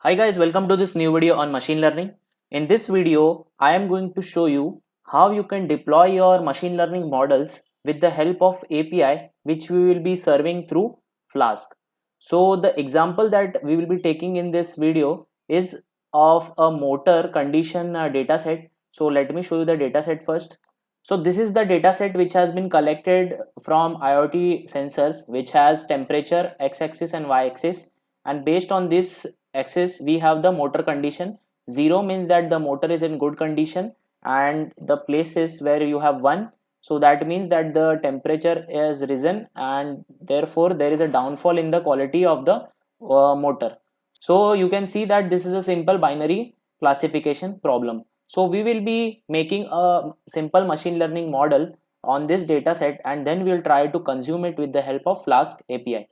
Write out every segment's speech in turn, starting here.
Hi guys, welcome to this new video on machine learning. In this video, I am going to show you how you can deploy your machine learning models with the help of API which we will be serving through Flask. So the example that we will be taking in this video is of a motor condition dataset. So let me show you the dataset first. So this is the dataset which has been collected from IoT sensors which has temperature x-axis and y-axis, and based on this axis we have the motor condition. 0 means that the motor is in good condition, and the places where you have 1, so that means that the temperature is risen and therefore there is a downfall in the quality of the motor. So you can see that this is a simple binary classification problem. So we will be making a simple machine learning model on this data set, and then we will try to consume it with the help of Flask API.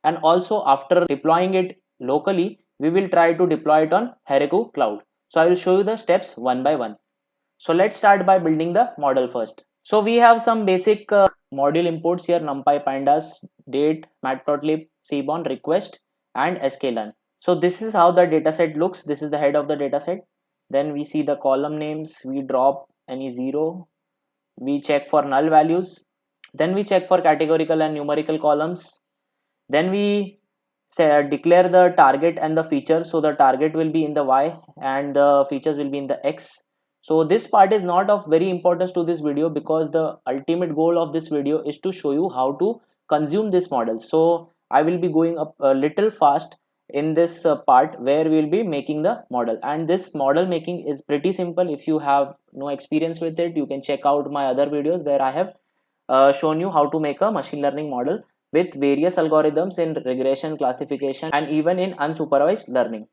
And also after deploying it locally, we will try to deploy it on Heroku Cloud. So I will show you the steps one by one. So let's start by building the model first. So we have some basic module imports here: NumPy, Pandas, date, matplotlib, seaborn, request, and sklearn. So this is how the dataset looks. This is the head of the dataset. Then we see the column names. We drop any 0. We check for null values. Then we check for categorical and numerical columns. Then we declare the target and the features. So the target will be in the y and the features will be in the x. So this part is not of very importance to this video, because the ultimate goal of this video is to show you how to consume this model. So I will be going up a little fast in this part where we will be making the model, and this model making is pretty simple. If you have no experience with it, you can check out my other videos where I have shown you how to make a machine learning model with various algorithms in regression, classification, and even in unsupervised learning.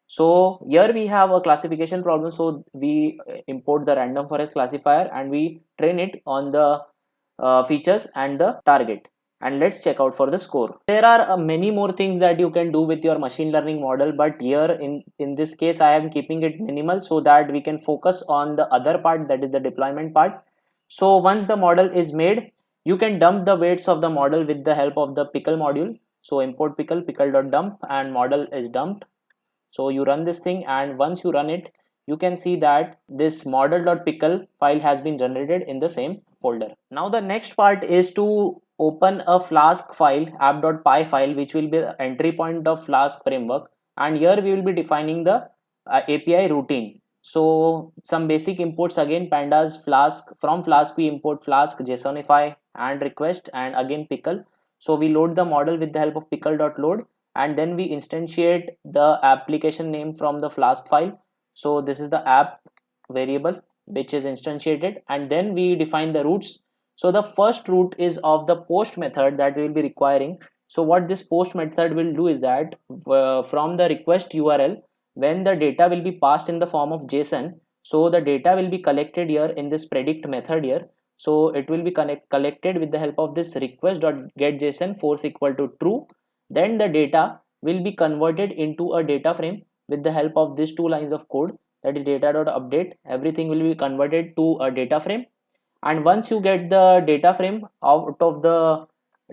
So here we have a classification problem. So we import the random forest classifier and we train it on the features and the target, and let's check out for the score. There are many more things that you can do with your machine learning model, but here in this case I am keeping it minimal so that we can focus on the other part, that is the deployment part. So once the model is made, you can dump the weights of the model with the help of the pickle module. So import pickle.dump, and model is dumped. So you run this thing, and once you run it, you can see that this model.pickle file has been generated in the same folder. Now the next part is to open a Flask file, app.py file, which will be the entry point of Flask framework, and here we will be defining the API routine. So some basic imports again: pandas, Flask. From Flask we import Flask, JSONify, and request, and again pickle. So we load the model with the help of pickle.load, and then we instantiate the application name from the Flask file. So this is the app variable which is instantiated, and then we define the routes. So the first route is of the post method that we will be requiring. So what this post method will do is that from the request URL, when the data will be passed in the form of JSON, so the data will be collected here in this predict method here. So it will be collected with the help of this request.getJSON force equal to true. Then the data will be converted into a data frame with the help of these two lines of code, that is data.update. Everything will be converted to a data frame, and once you get the data frame out of the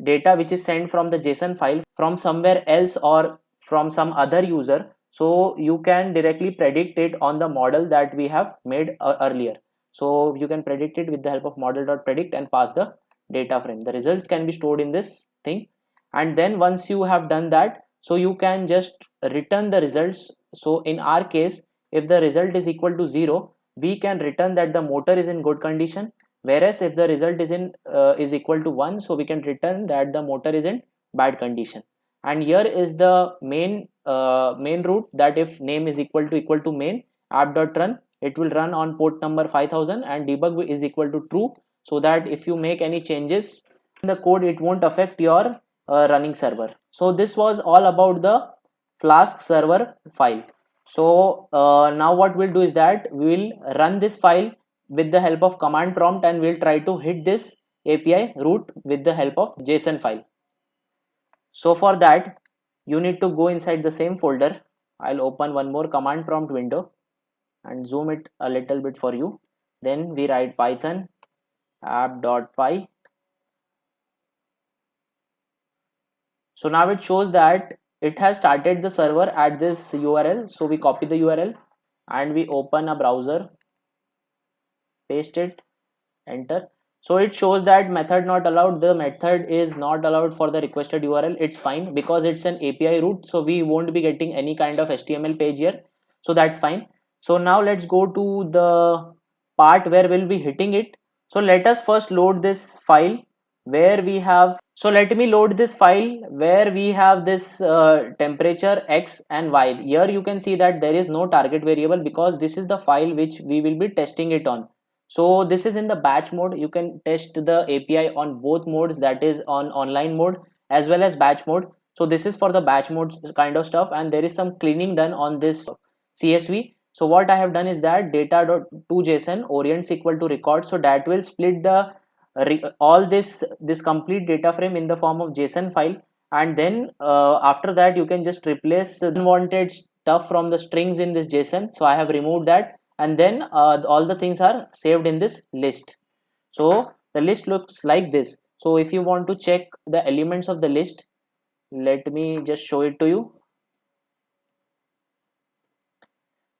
data which is sent from the JSON file from somewhere else or from some other user, so you can directly predict it on the model that we have made earlier. So you can predict it with the help of model.predict and pass the data frame. The results can be stored in this thing, and then once you have done that, so you can just return the results. So in our case, if the result is equal to 0, we can return that the motor is in good condition, whereas if the result is equal to 1, so we can return that the motor is in bad condition. And here is the main route, that if name is equal to main app.run, it will run on port number 5000, and debug is equal to true, so that if you make any changes in the code, it won't affect your running server. So this was all about the Flask server file. So now what we'll do is that we'll run this file with the help of command prompt, and we'll try to hit this API route with the help of JSON file. So for that, you need to go inside the same folder. I'll open one more command prompt window and zoom it a little bit for you. Then we write python app.py. So now it shows that it has started the server at this URL. So we copy the URL and we open a browser, paste it, enter. So it shows that method not allowed. The method is not allowed for the requested URL. It's fine because it's an API route, so we won't be getting any kind of HTML page here, so that's fine. So now let's go to the part where we'll be hitting it. So let us first load this file where we have, so let me load this file where we have this temperature x and y. Here you can see that there is no target variable because this is the file which we will be testing it on. So this is in the batch mode. You can test the API on both modes, that is on online mode as well as batch mode. So this is for the batch mode kind of stuff, and there is some cleaning done on this CSV. So what I have done is that data.toJSON orients equal to record, so that will split the all this complete data frame in the form of JSON file, and then after that you can just replace unwanted stuff from the strings in this JSON. So I have removed that, and then all the things are saved in this list. So the list looks like this. So if you want to check the elements of the list, let me just show it to you.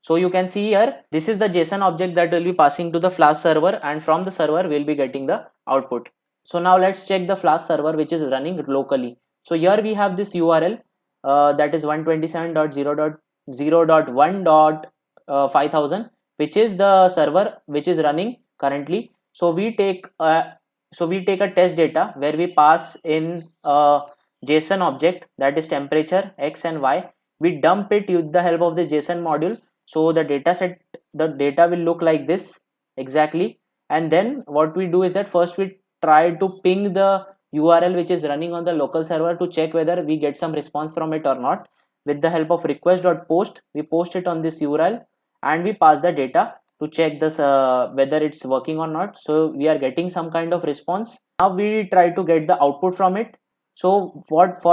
So you can see here, this is the JSON object that will be passing to the Flask server, and from the server we'll be getting the output. So now let's check the Flask server which is running locally. So here we have this URL that is 127.0.0.1.5000, which is the server which is running currently. So we take a test data where we pass in a JSON object that is temperature x and y. We dump it with the help of the JSON module. So the data will look like this exactly. And then what we do is that first we try to ping the URL which is running on the local server to check whether we get some response from it or not. With the help of request.post, we post it on this URL and we pass the data to check this whether it's working or not. So we are getting some kind of response. Now we try to get the output from it. So what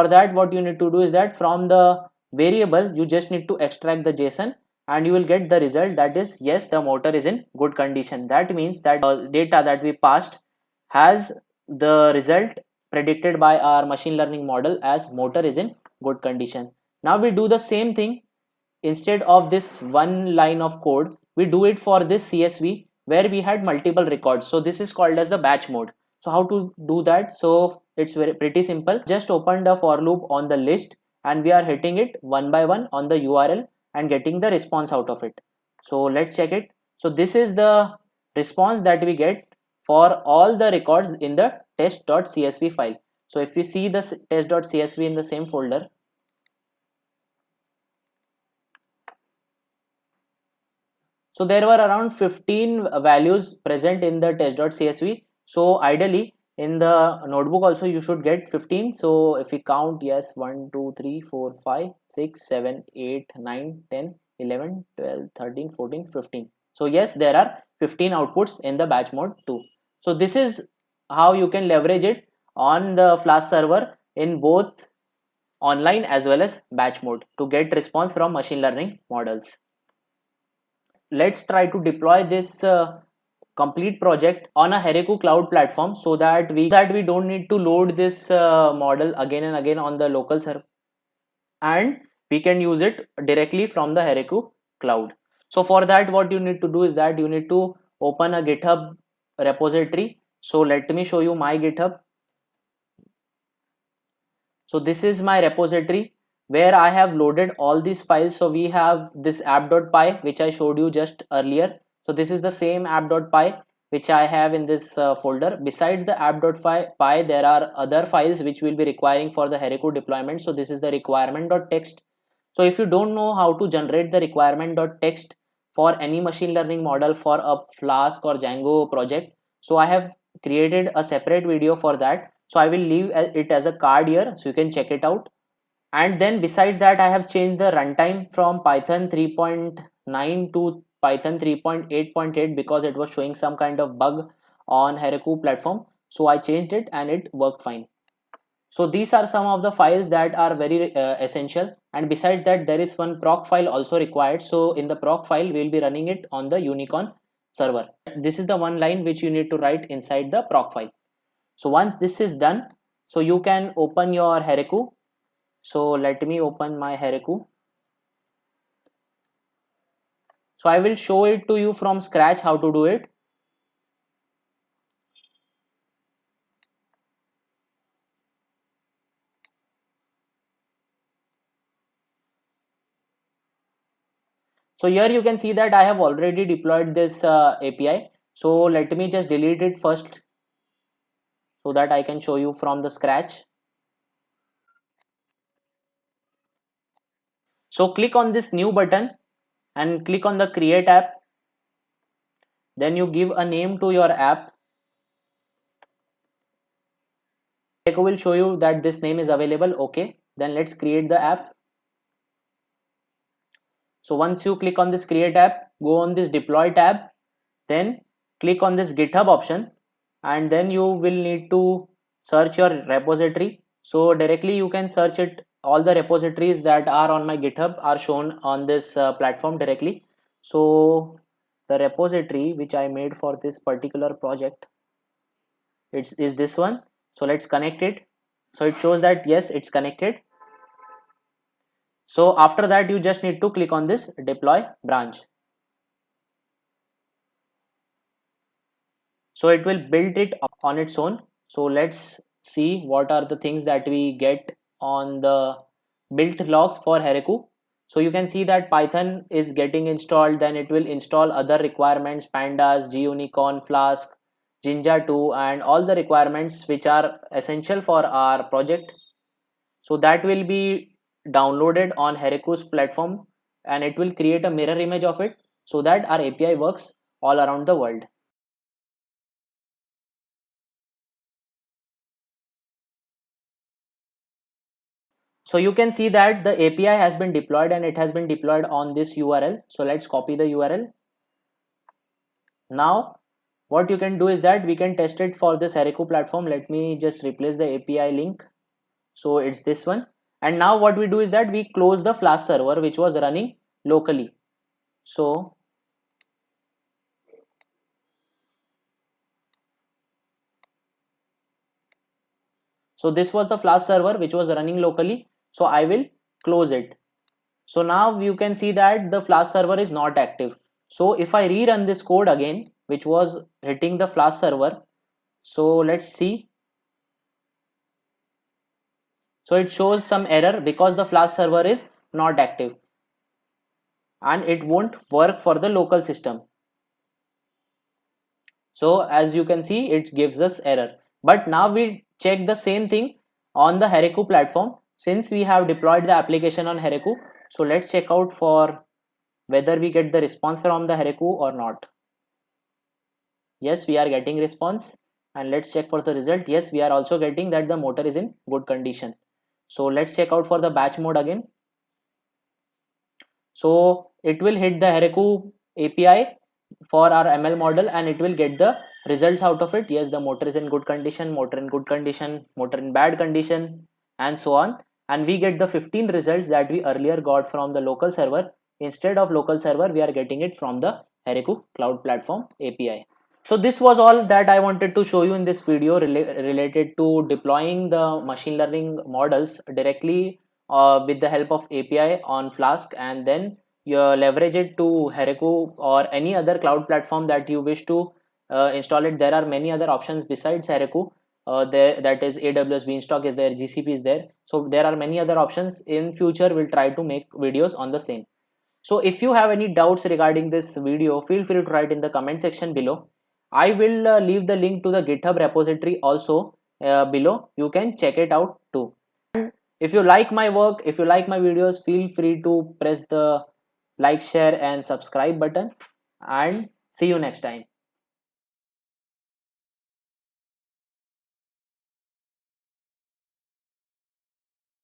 you need to do is that from the variable you just need to extract the JSON, and you will get the result, that is yes, the motor is in good condition. That means that data that we passed has the result predicted by our machine learning model as motor is in good condition. Now we do the same thing. Instead of this one line of code, we do it for this CSV where we had multiple records. So this is called as the batch mode. So how to do that? So it's pretty simple. Just open the for loop on the list and we are hitting it one by one on the URL and getting the response out of it. So let's check it. So this is the response that we get for all the records in the test.csv file. So if we see the test.csv in the same folder, so there were around 15 values present in the test.csv. So ideally in the notebook also you should get 15. So if we count, yes, 1 2 3 4 5 6 7 8 9 10 11 12 13 14 15. So yes, there are 15 outputs in the batch mode too. So this is how you can leverage it on the Flask server in both online as well as batch mode to get response from machine learning models. Let's try to deploy this complete project on a Heroku cloud platform so that we don't need to load this model again and again on the local server, and we can use it directly from the Heroku cloud. So for that, what you need to do is that you need to open a GitHub repository. So let me show you my GitHub. So this is my repository where I have loaded all these files. So we have this app.py which I showed you just earlier. So this is the same app.py which I have in this folder. Besides the app.py, there are other files which will be requiring for the Heroku deployment. So this is the requirement.txt. So if you don't know how to generate the requirement.txt for any machine learning model for a Flask or Django project, so I have created a separate video for that. So I will leave it as a card here so you can check it out. And then besides that, I have changed the runtime from Python 3.9 to Python 3.8.8 because it was showing some kind of bug on Heroku platform. So I changed it and it worked fine. So these are some of the files that are very essential. And besides that, there is one proc file also required. So in the proc file, we will be running it on the Unicorn server. This is the one line which you need to write inside the proc file. So once this is done, so you can open your Heroku. So let me open my Heroku. So I will show it to you from scratch how to do it. So here you can see that I have already deployed this API. So let me just delete it first so that I can show you from the scratch. So click on this new button and click on the create app. Then you give a name to your app. Heroku will show you that this name is available. Okay, then let's create the app. So once you click on this create app, go on this deploy tab, then click on this GitHub option, and then you will need to search your repository. So directly you can search it. All the repositories that are on my GitHub are shown on this platform directly. So the repository which I made for this particular project, is this one. So let's connect it. So it shows that yes, it's connected. So after that you just need to click on this deploy branch. So it will build it on its own. So let's see what are the things that we get on the build logs for Heroku. So you can see that Python is getting installed, then it will install other requirements, pandas, gunicorn, flask, jinja 2, and all the requirements which are essential for our project. So that will be downloaded on Heroku's platform, and it will create a mirror image of it so that our API works all around the world. So you can see that the API has been deployed, and it has been deployed on this URL. So let's copy the URL. Now what you can do is that we can test it for this Heroku platform. Let me just replace the API link. So it's this one. And now what we do is that we close the Flask server which was running locally. So this was the Flask server which was running locally. So I will close it. So now you can see that the Flask server is not active. So if I rerun this code again, which was hitting the Flask server, so let's see. So it shows some error because the Flask server is not active and it won't work for the local system. So as you can see, it gives us error. But now we check the same thing on the Heroku platform. Since we have deployed the application on Heroku, so let's check out for whether we get the response from the Heroku or not. Yes, we are getting response, and let's check for the result. Yes, we are also getting that the motor is in good condition. So let's check out for the batch mode again. So it will hit the Heroku API for our ML model, and it will get the results out of it. Yes, the motor is in good condition, motor in good condition, motor in bad condition, and so on. And we get the 15 results that we earlier got from the local server. Instead of local server, we are getting it from the Heroku Cloud Platform API. So this was all that I wanted to show you in this video related to deploying the machine learning models directly with the help of API on Flask, and then you leverage it to Heroku or any other cloud platform that you wish to install it. There are many other options besides Heroku. That is AWS Beanstalk is there, GCP is there. So there are many other options. In future, we'll try to make videos on the same. So if you have any doubts regarding this video, feel free to write in the comment section below. I will leave the link to the GitHub repository also below. You can check it out too. And if you like my work, if you like my videos, feel free to press the like, share and subscribe button, and see you next time.